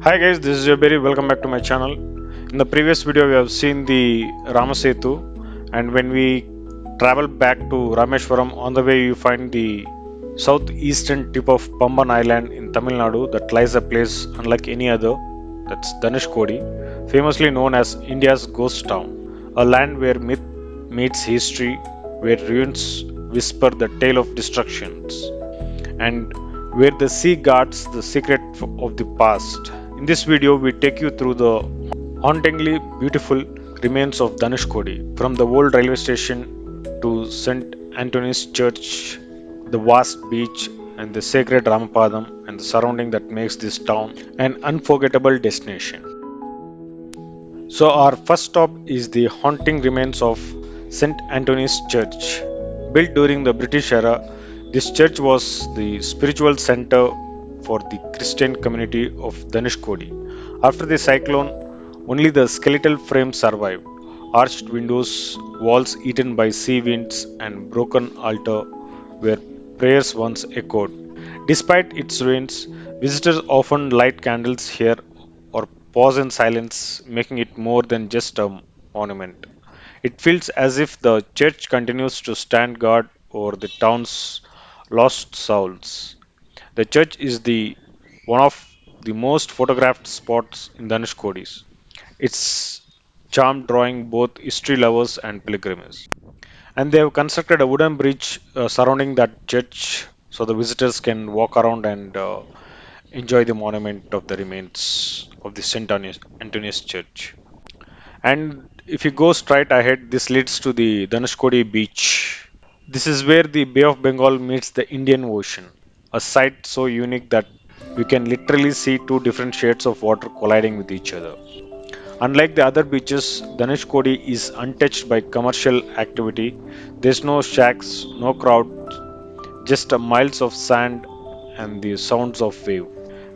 Hi guys, this is Jaberi. Welcome back to my channel. In the previous video, we have seen the Rama Setu, and when we travel back to Rameswaram, on the way you find the southeastern tip of Pamban Island in Tamil Nadu that lies a place unlike any other. That's Dhanushkodi, famously known as India's ghost town, a land where myth meets history, where ruins whisper the tale of destructions and where the sea guards the secret of the past. In this video, we take you through the hauntingly beautiful remains of Dhanushkodi, from the old railway station to St. Anthony's Church, the vast beach, and the sacred Ramapadam and the surrounding that makes this town an unforgettable destination. So, our first stop is the haunting remains of St. Anthony's Church. Built during the British era, this church was the spiritual center for the Christian community of Dhanushkodi. After the cyclone, only the skeletal frame survived. Arched windows, walls eaten by sea winds, and broken altar where prayers once echoed. Despite its ruins, visitors often light candles here or pause in silence, making it more than just a monument. It feels as if the church continues to stand guard over the town's lost souls. The church is the one of the most photographed spots in Dhanushkodis. Its charm drawing both history lovers and pilgrims. And they have constructed a wooden bridge surrounding that church so the visitors can walk around and enjoy the monument of the remains of the St. Antonius Church. And if you go straight ahead, this leads to the Dhanushkodi Beach. This is where the Bay of Bengal meets the Indian Ocean, a sight so unique that you can literally see two different shades of water colliding with each other. Unlike the other beaches, Dhanushkodi is untouched by commercial activity. There's no shacks, no crowd, just miles of sand and the sounds of wave.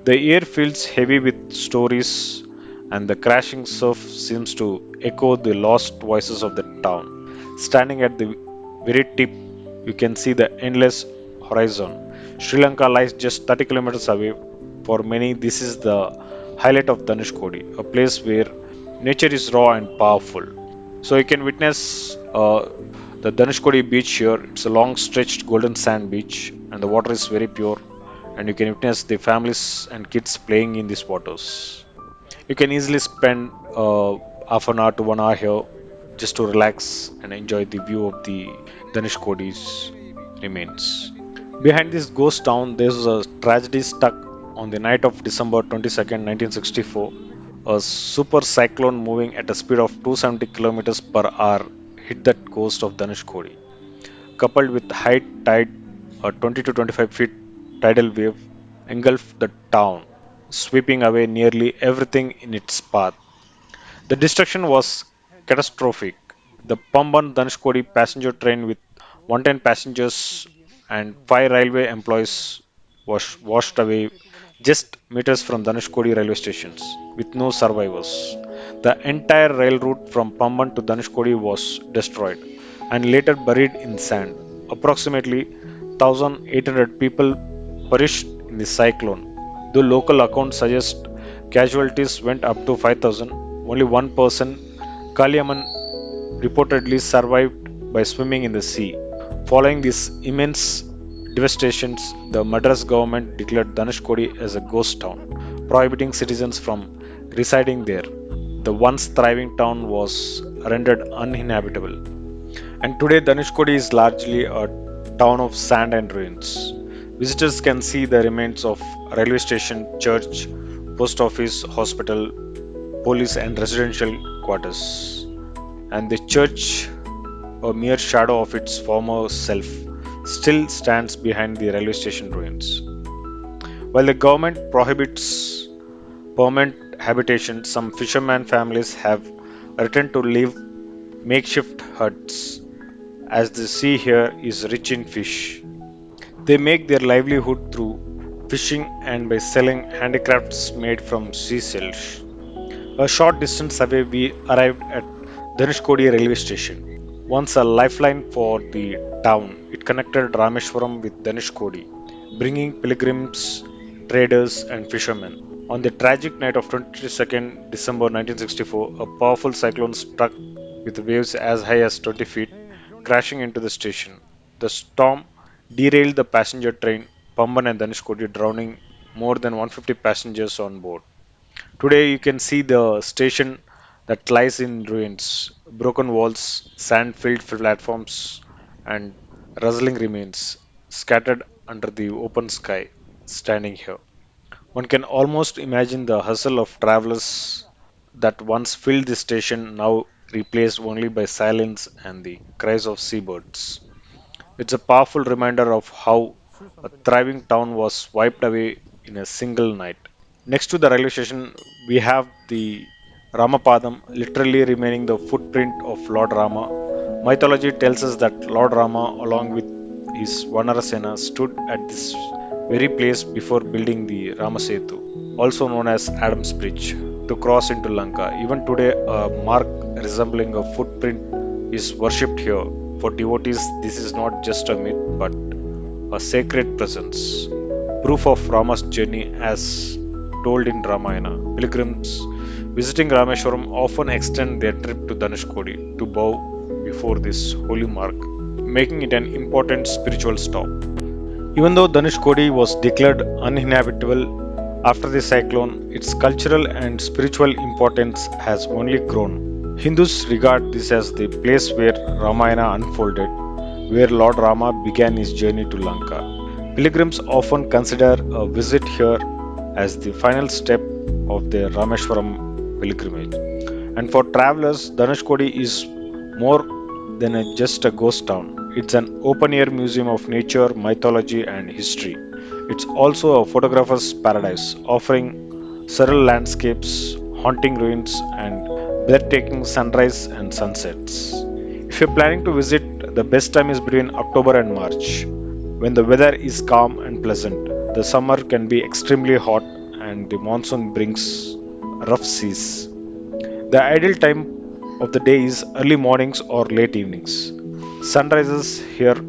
The air feels heavy with stories, and the crashing surf seems to echo the lost voices of the town. Standing at the very tip, you can see the endless horizon. Sri Lanka lies just 30 kilometers away. For many, this is the highlight of Dhanushkodi, a place where nature is raw and powerful. So you can witness the Dhanushkodi beach here. It's a long stretched golden sand beach, and the water is very pure. And you can witness the families and kids playing in these waters. You can easily spend half an hour to 1 hour here just to relax and enjoy the view of the Dhanushkodi's remains. Behind this ghost town, there's a tragedy stuck on the night of December 22nd, 1964. A super cyclone moving at a speed of 270 kilometers per hour hit the coast of Dhanushkodi. Coupled with high tide, a 20 to 25 feet tidal wave engulfed the town, sweeping away nearly everything in its path. The destruction was catastrophic. The Pamban Dhanushkodi passenger train with 110 passengers and 5 railway employees was washed away just meters from Dhanushkodi railway stations with no survivors. The entire rail route from Pamban to Dhanushkodi was destroyed and later buried in sand. Approximately 1,800 people perished in the cyclone. The local accounts suggest casualties went up to 5,000. Only one person, Kalyaman, reportedly survived by swimming in the sea. Following this immense devastations, the Madras government declared Dhanushkodi as a ghost town, prohibiting citizens from residing there. The once thriving town was rendered uninhabitable. And today, Dhanushkodi is largely a town of sand and ruins. Visitors can see the remains of railway station, church, post office, hospital, police, and residential quarters. And the church, a mere shadow of its former self, still stands behind the railway station ruins. While the government prohibits permanent habitation, some fisherman families have returned to live makeshift huts as the sea here is rich in fish. They make their livelihood through fishing and by selling handicrafts made from seashells. A short distance away, we arrived at Dhanushkodi railway station. Once a lifeline for the town, it connected Rameswaram with Dhanushkodi, bringing pilgrims, traders, and fishermen. On the tragic night of 22nd December 1964, a powerful cyclone struck with waves as high as 20 feet, crashing into the station. The storm derailed the passenger train Pamban and Dhanushkodi, drowning more than 150 passengers on board. Today, you can see the station that lies in ruins, broken walls, sand filled platforms, and rustling remains scattered under the open sky. Standing here, one can almost imagine the hustle of travelers that once filled the station, now replaced only by silence and the cries of seabirds. It's a powerful reminder of how a thriving town was wiped away in a single night. Next to the railway station, we have the Ramapadam, literally remaining the footprint of Lord Rama. Mythology tells us that Lord Rama, along with his Vanarasena, stood at this very place before building the Ramasetu, also known as Adam's Bridge, to cross into Lanka. Even today, a mark resembling a footprint is worshipped here. For devotees, this is not just a myth but a sacred presence, proof of Rama's journey as told in Ramayana. Pilgrims visiting Rameswaram often extend their trip to Dhanushkodi to bow before this holy mark, making it an important spiritual stop. Even though Dhanushkodi was declared uninhabitable after the cyclone, its cultural and spiritual importance has only grown. Hindus regard this as the place where Ramayana unfolded, where Lord Rama began his journey to Lanka. Pilgrims often consider a visit here as the final step of their Rameswaram pilgrimage. And for travelers, Dhanushkodi is more than just a ghost town. It's an open air museum of nature, mythology, and history. It's also a photographer's paradise, offering surreal landscapes, haunting ruins, and breathtaking sunrise and sunsets. If you're planning to visit, the best time is between October and March, when the weather is calm and pleasant. The summer can be extremely hot, and the monsoon brings rough seas. The ideal time of the day is early mornings or late evenings. Sunrises here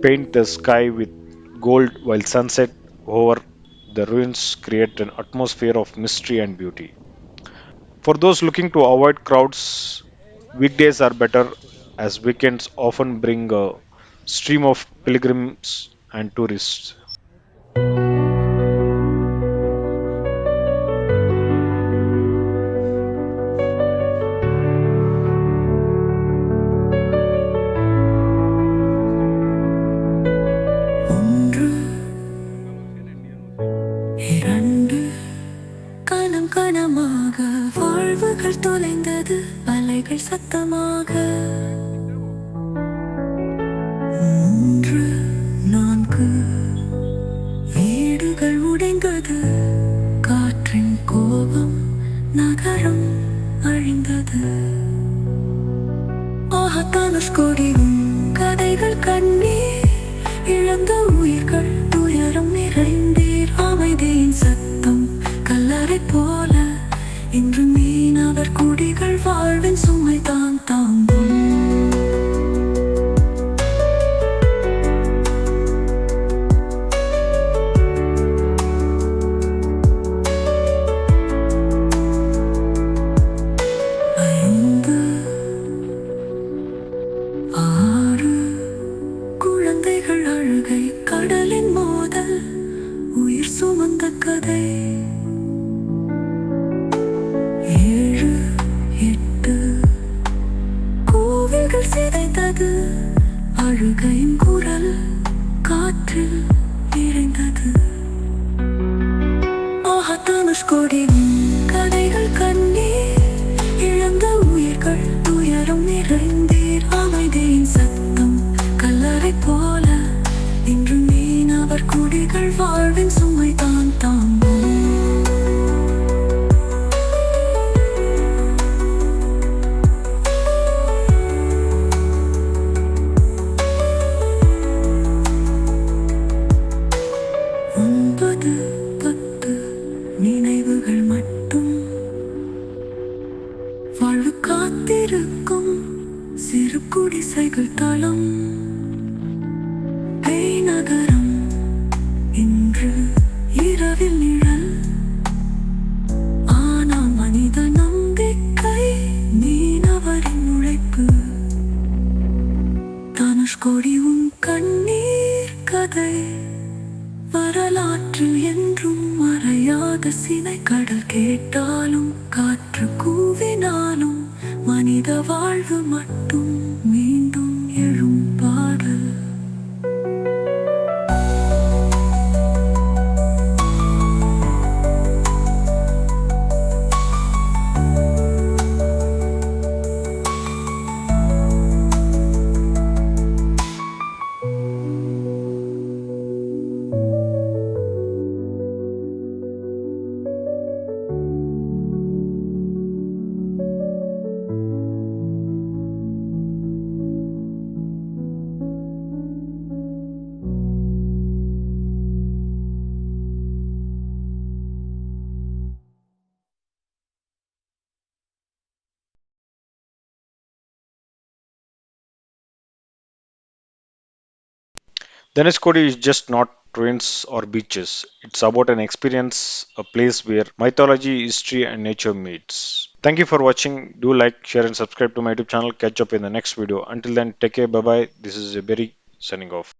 paint the sky with gold, while sunset over the ruins create an atmosphere of mystery and beauty. For those looking to avoid crowds, weekdays are better as weekends often bring a stream of pilgrims and tourists. ஒன்று இரண்டு கணம் கணமாக வாழ்வுகள் தொலைந்தது அலைகள் சத்தமாக மூன்று நான்கு வீடுகள் உடைந்தது காற்றின் கோபம் நகரம் அழிந்தது தனுஷ்கோடியும் கதைகள் கண்ணீர் இழந்த உயிர்கள் துயரம் நிறைந்தீர் அமைதியின் சத்தம் கல்லறை போல இன்று மீனவர் குடிகள் வாழ்வின் சுமை தான் தாங்கும் ஐந்து ஆறு குழந்தைகள் அழுகை கடலின் மோதல் உயிர் சுமந்த கதை ஏழு எட்டு கோவில்கள் சிதைந்தது அழுகையின் குரல் காற்றில் இறைந்தது தனுஷ்கோடி கதைகள் கண்ணீர் இழந்த உயிர்கள் துயரம் நிறைந்தீர் அமைதியின் சத்தம் கல்லறை போல இன்று மீனவர் குடிகள் வாழ்வின் சுமை தான் தாங்கும் ஒன்பது பத்து நினைவுகள் மட்டும் வாழ்வு காத்திருக்கும் சிறு குடிசைகள் தளம் நகரம் இன்று இரவில் நிழல் தனுஷ்கோடி உன் கண்ணீர் கதை வரலாற்றில் என்றும் மறையாத சினை. கடல் கேட்டாலும் காற்று கூவினாலும் மனித வாழ்வு மட்டும் மீண்டும் எழும் பாடல். Dhanushkodi is just not ruins or beaches. It's about an experience, a place where mythology, history, and nature meets. Thank you for watching. Do like, share, and subscribe to my YouTube channel. Catch up in the next video. Until then, take care. Bye bye. This is a very signing off.